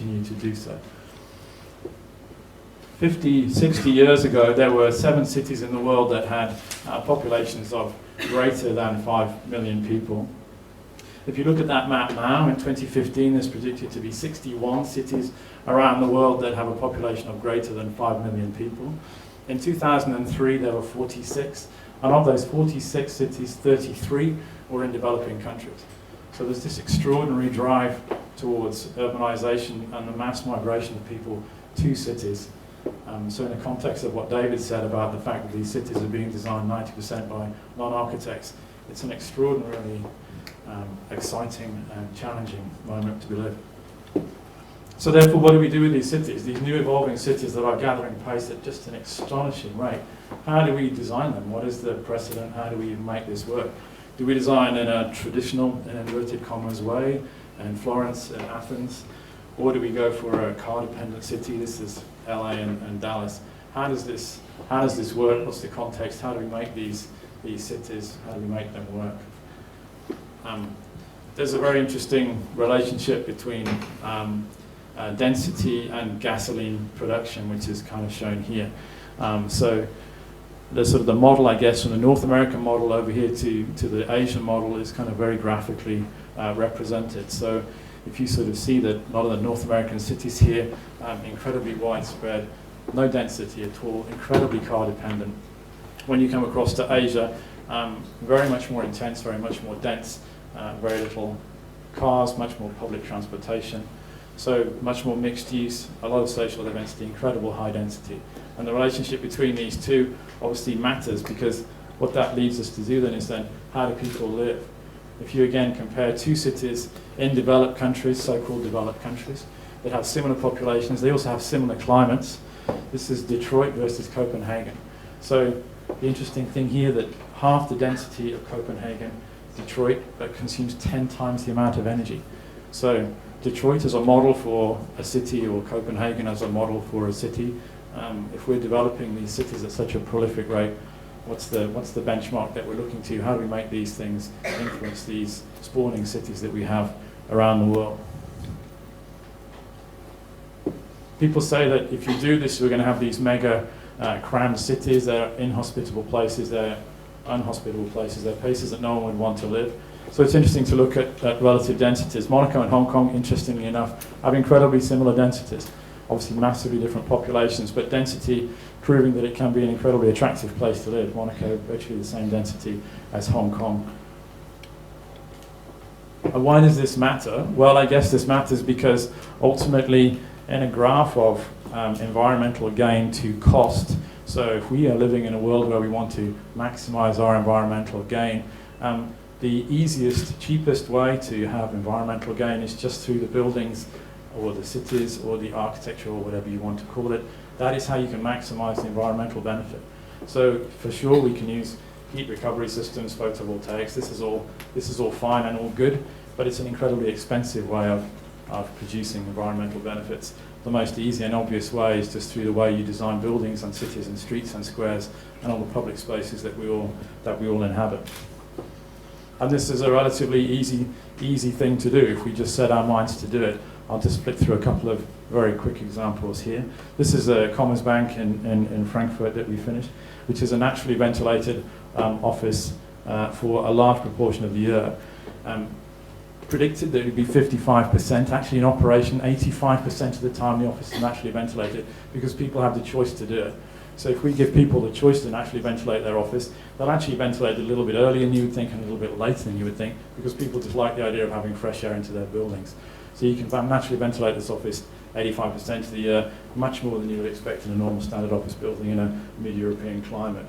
continue to do so. 50, 60 years ago, there were 7 cities in the world that had populations of greater than 5 million people. If you look at that map now, in 2015, there's predicted to be 61 cities around the world that have a population of greater than 5 million people. In 2003, there were 46, and of those 46 cities, 33 were in developing countries. So there's this extraordinary drive towards urbanization and the mass migration of people to cities. So in the context of what David said about the fact that these cities are being designed 90% by non-architects, it's an extraordinarily exciting and challenging moment to be lived. So therefore, what do we do with these cities, these new evolving cities that are gathering pace at just an astonishing rate? How do we design them? What is the precedent? How do we even make this work? Do we design in a traditional, in inverted commas way, in Florence and Athens? Or do we go for a car-dependent city? This is LA and Dallas. How does this work? What's the context? How do we make these cities? How do we make them work? There's a very interesting relationship between density and gasoline production, which is kind of shown here. So the sort of the model, I guess, from the North American model over here to the Asian model is kind of very graphically represented. So if you sort of see that a lot of the North American cities here, incredibly widespread, no density at all, incredibly car dependent. When you come across to Asia, very much more intense, very much more dense, very little cars, much more public transportation. So much more mixed use, a lot of social density, incredible high density. And the relationship between these two obviously matters, because what that leads us to do then is then, how do people live? If you again compare 2 cities in developed countries, so-called developed countries, that have similar populations, they also have similar climates. This is Detroit versus Copenhagen. So the interesting thing here that half the density of Copenhagen, Detroit, but consumes 10 times the amount of energy. So Detroit as a model for a city, or Copenhagen as a model for a city. If we're developing these cities at such a prolific rate, what's the benchmark that we're looking to? How do we make these things influence these spawning cities that we have around the world? People say that if you do this, we're going to have these mega crammed cities. They're inhospitable places, they're unhospitable places, they're places that no one would want to live. So it's interesting to look at relative densities. Monaco and Hong Kong, interestingly enough, have incredibly similar densities. Obviously massively different populations, but density proving that it can be an incredibly attractive place to live. Monaco, virtually the same density as Hong Kong. And why does this matter? Well, I guess this matters because ultimately in a graph of environmental gain to cost, so if we are living in a world where we want to maximize our environmental gain, the easiest, cheapest way to have environmental gain is just through the buildings or the cities or the architecture or whatever you want to call it. That is how you can maximize the environmental benefit. So for sure we can use heat recovery systems, photovoltaics, this is all fine and all good, but it's an incredibly expensive way of producing environmental benefits. The most easy and obvious way is just through the way you design buildings and cities and streets and squares and all the public spaces that we all inhabit. And this is a relatively easy thing to do if we just set our minds to do it. I'll just flick through a couple of very quick examples here. This is a Commerzbank in Frankfurt that we finished, which is a naturally ventilated office for a large proportion of the year. Predicted that it would be 55%, actually in operation 85% of the time the office is naturally ventilated because people have the choice to do it. So if we give people the choice to naturally ventilate their office, they'll actually ventilate a little bit earlier than you would think and a little bit later than you would think, because people just like the idea of having fresh air into their buildings. So you can naturally ventilate this office 85% of the year, much more than you would expect in a normal standard office building in a mid-European climate.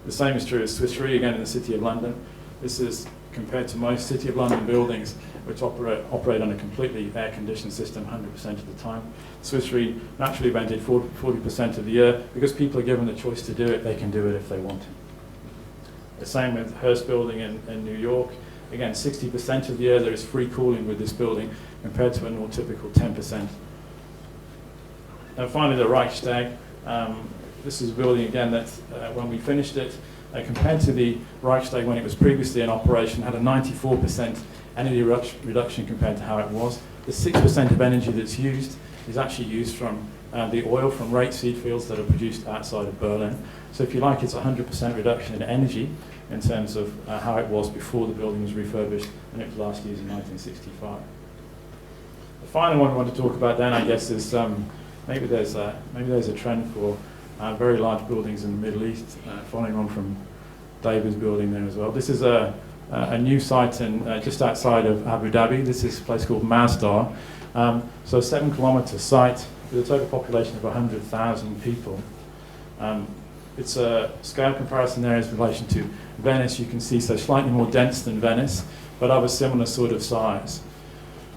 The same is true as Swiss Re, again in the City of London. This is compared to most City of London buildings, which operate on a completely air-conditioned system 100% of the time. Swiss Re naturally vented 40% of the year. Because people are given the choice to do it, they can do it if they want to. The same with Hearst Building in New York. Again, 60% of the year there is free cooling with this building, compared to a more typical 10%. And finally, the Reichstag. This is a building, again, that when we finished it, compared to the Reichstag when it was previously in operation, had a 94% energy reduction compared to how it was. The 6% of energy that's used is actually used from the oil from rapeseed fields that are produced outside of Berlin. So if you like, it's 100% reduction in energy in terms of how it was before the building was refurbished, and it was last used in 1965. The final one I want to talk about then, I guess, is maybe there's a trend for very large buildings in the Middle East, following on from David's building there as well. This is a new site in just outside of Abu Dhabi. This is a place called Masdar. So a 7-kilometre site with a total population of 100,000 people. It's a scale comparison there is in relation to Venice. You can see so slightly more dense than Venice, but of a similar sort of size.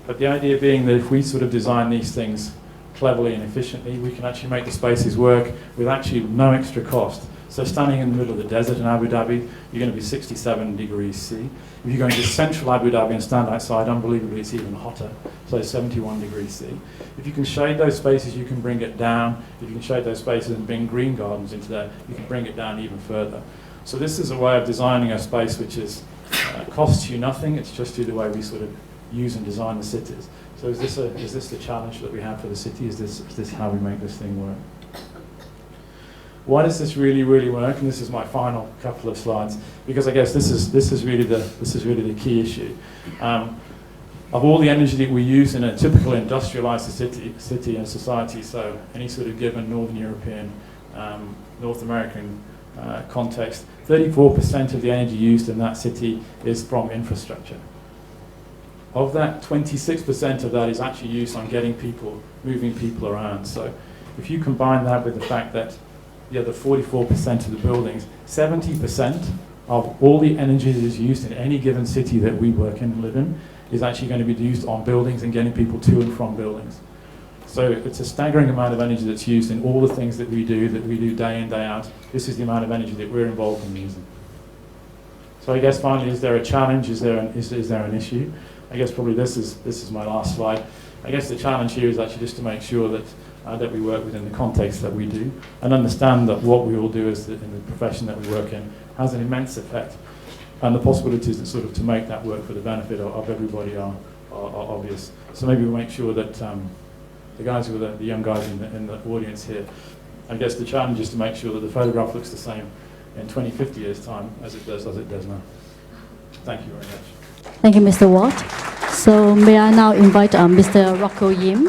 But the idea being that if we sort of design these things cleverly and efficiently, we can actually make the spaces work with actually no extra cost. So standing in the middle of the desert in Abu Dhabi, you're going to be 67 degrees C. If you go into central Abu Dhabi and stand outside, unbelievably it's even hotter, so 71 degrees C. If you can shade those spaces, you can bring it down. If you can shade those spaces and bring green gardens into there, you can bring it down even further. So this is a way of designing a space which is costs you nothing. It's just through the way we sort of use and design the cities. So is this the challenge that we have for the city? Is this how we make this thing work? Why does this really work? And this is my final couple of slides, because I guess this is really the key issue. Of all the energy that we use in a typical industrialized city and society, so any sort of given Northern European, North American context, 34% of the energy used in that city is from infrastructure. Of that, 26% of that is actually used on moving people around. So if you combine that with the fact that the other 44% of the buildings, 70% of all the energy that is used in any given city that we work in and live in is actually going to be used on buildings and getting people to and from buildings. So it's a staggering amount of energy that's used in all the things that we do day in, day out. This is the amount of energy that we're involved in using. So I guess finally, is there a challenge? Is there an issue? I guess probably this is my last slide. I guess the challenge here is actually just to make sure that that we work within the context that we do, and understand that what we all do in the profession that we work in has an immense effect, and the possibilities that sort of to make that work for the benefit of everybody are obvious. So maybe we make sure that the guys who are the young guys in the audience here, I guess the challenge is to make sure that the photograph looks the same in 20, 50 years' time as it does now. Thank you very much. Thank you, Mr. Ward. So may I now invite Mr. Rocco Yim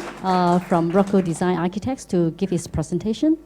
from Rocco Design Architects to give his presentation.